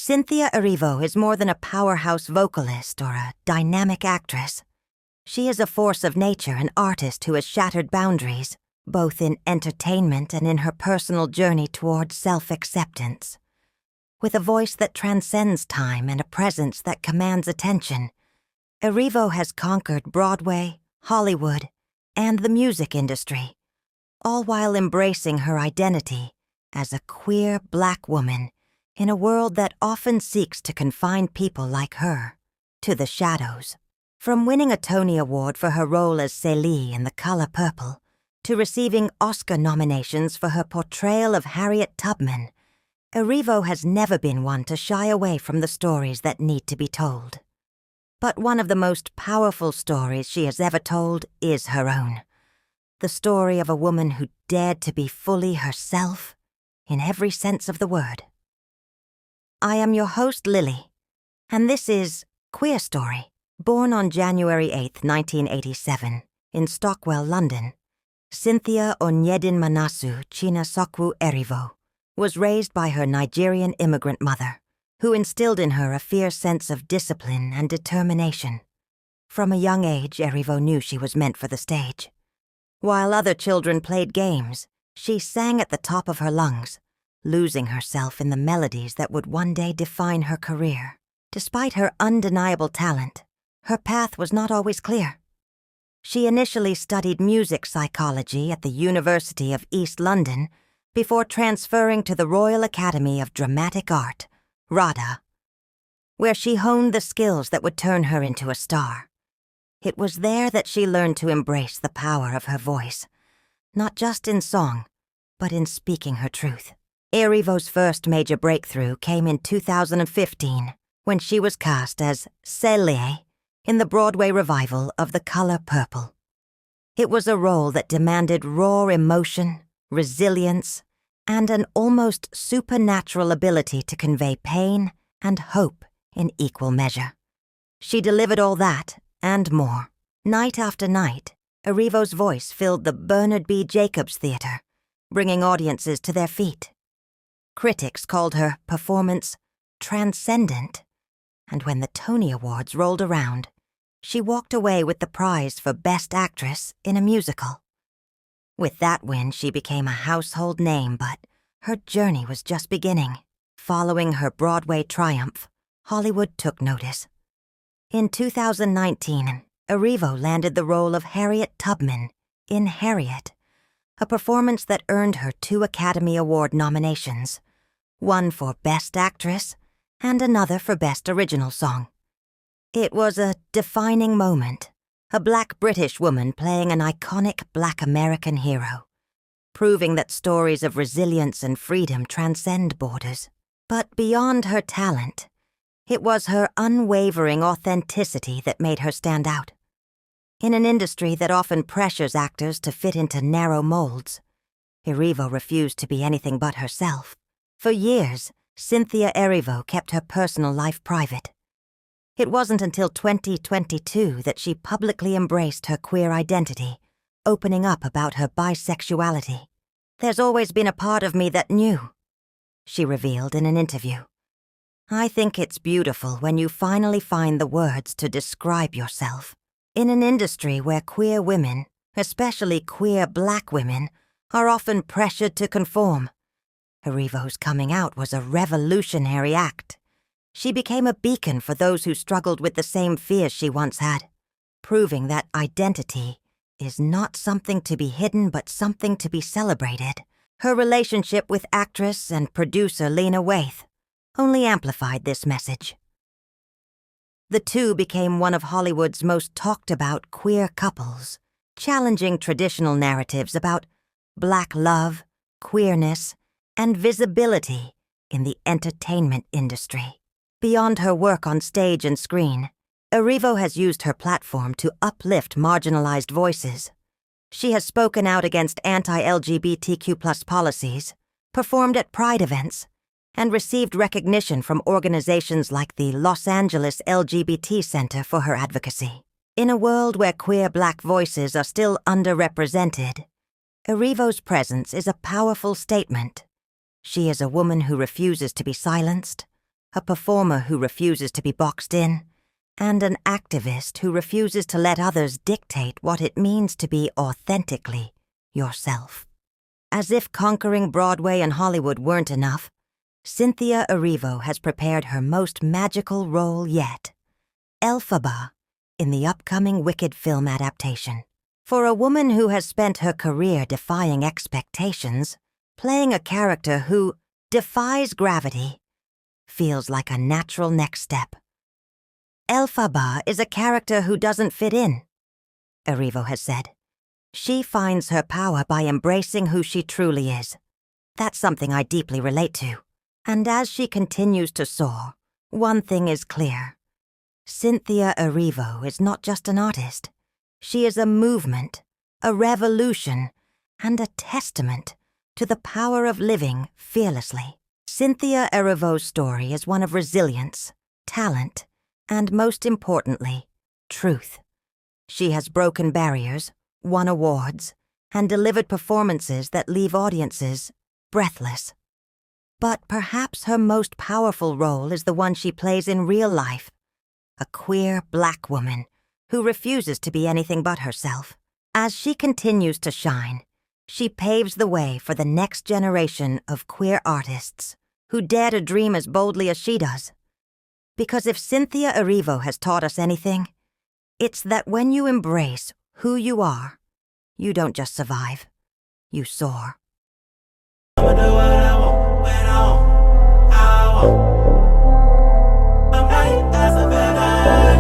Cynthia Erivo is more than a powerhouse vocalist or a dynamic actress. She is a force of nature, an artist who has shattered boundaries, both in entertainment and in her personal journey toward self-acceptance. With a voice that transcends time and a presence that commands attention, Erivo has conquered Broadway, Hollywood, and the music industry, all while embracing her identity as a queer Black woman in a world that often seeks to confine people like her to the shadows. From winning a Tony Award for her role as Celie in The Color Purple to receiving Oscar nominations for her portrayal of Harriet Tubman, Erivo has never been one to shy away from the stories that need to be told. But one of the most powerful stories she has ever told is her own. The story of a woman who dared to be fully herself in every sense of the word. I am your host, Lily, and this is QueerStory. Born on January 8, 1987, in Stockwell, London, Cynthia Onyedinmanasu Chinasokwu Erivo was raised by her Nigerian immigrant mother, who instilled in her a fierce sense of discipline and determination. From a young age, Erivo knew she was meant for the stage. While other children played games, she sang at the top of her lungs, losing herself in the melodies that would one day define her career. Despite her undeniable talent, her path was not always clear. She initially studied music psychology at the University of East London before transferring to the Royal Academy of Dramatic Art, RADA, where she honed the skills that would turn her into a star. It was there that she learned to embrace the power of her voice, not just in song, but in speaking her truth. Erivo's first major breakthrough came in 2015, when she was cast as Celie in the Broadway revival of The Color Purple. It was a role that demanded raw emotion, resilience, and an almost supernatural ability to convey pain and hope in equal measure. She delivered all that and more. Night after night, Erivo's voice filled the Bernard B. Jacobs Theatre, bringing audiences to their feet. Critics called her performance transcendent, and when the Tony Awards rolled around, she walked away with the prize for Best Actress in a Musical. With that win, she became a household name, but her journey was just beginning. Following her Broadway triumph, Hollywood took notice. In 2019, Erivo landed the role of Harriet Tubman in Harriet, a performance that earned her 2 Academy Award nominations, one for Best Actress and another for Best Original Song. It was a defining moment, a Black British woman playing an iconic Black American hero, proving that stories of resilience and freedom transcend borders. But beyond her talent, it was her unwavering authenticity that made her stand out. In an industry that often pressures actors to fit into narrow molds, Erivo refused to be anything but herself. For years, Cynthia Erivo kept her personal life private. It wasn't until 2022 that she publicly embraced her queer identity, opening up about her bisexuality. "There's always been a part of me that knew," she revealed in an interview. "I think it's beautiful when you finally find the words to describe yourself. In an industry where queer women, especially queer Black women, are often pressured to conform, Erivo's coming out was a revolutionary act. She became a beacon for those who struggled with the same fears she once had, proving that identity is not something to be hidden but something to be celebrated." Her relationship with actress and producer Lena Waithe only amplified this message. The two became one of Hollywood's most talked-about queer couples, challenging traditional narratives about Black love, queerness, and visibility in the entertainment industry. Beyond her work on stage and screen, Erivo has used her platform to uplift marginalized voices. She has spoken out against anti-LGBTQ+ policies, performed at Pride events, and received recognition from organizations like the Los Angeles LGBT Center for her advocacy. In a world where queer Black voices are still underrepresented, Erivo's presence is a powerful statement. She is a woman who refuses to be silenced, a performer who refuses to be boxed in, and an activist who refuses to let others dictate what it means to be authentically yourself. As if conquering Broadway and Hollywood weren't enough, Cynthia Erivo has prepared her most magical role yet, Elphaba, in the upcoming Wicked film adaptation. For a woman who has spent her career defying expectations, playing a character who defies gravity feels like a natural next step. Elphaba is a character who doesn't fit in, Erivo has said. She finds her power by embracing who she truly is. That's something I deeply relate to. And as she continues to soar, one thing is clear. Cynthia Erivo is not just an artist. She is a movement, a revolution, and a testament to the power of living fearlessly. Cynthia Erivo's story is one of resilience, talent, and most importantly, truth. She has broken barriers, won awards, and delivered performances that leave audiences breathless. But perhaps her most powerful role is the one she plays in real life, a queer black woman who refuses to be anything but herself. As she continues to shine, she paves the way for the next generation of queer artists who dare to dream as boldly as she does. Because if Cynthia Erivo has taught us anything, it's that when you embrace who you are, you don't just survive, you soar. I'ma do what I want, when I want, how I want. I'm like, that's a better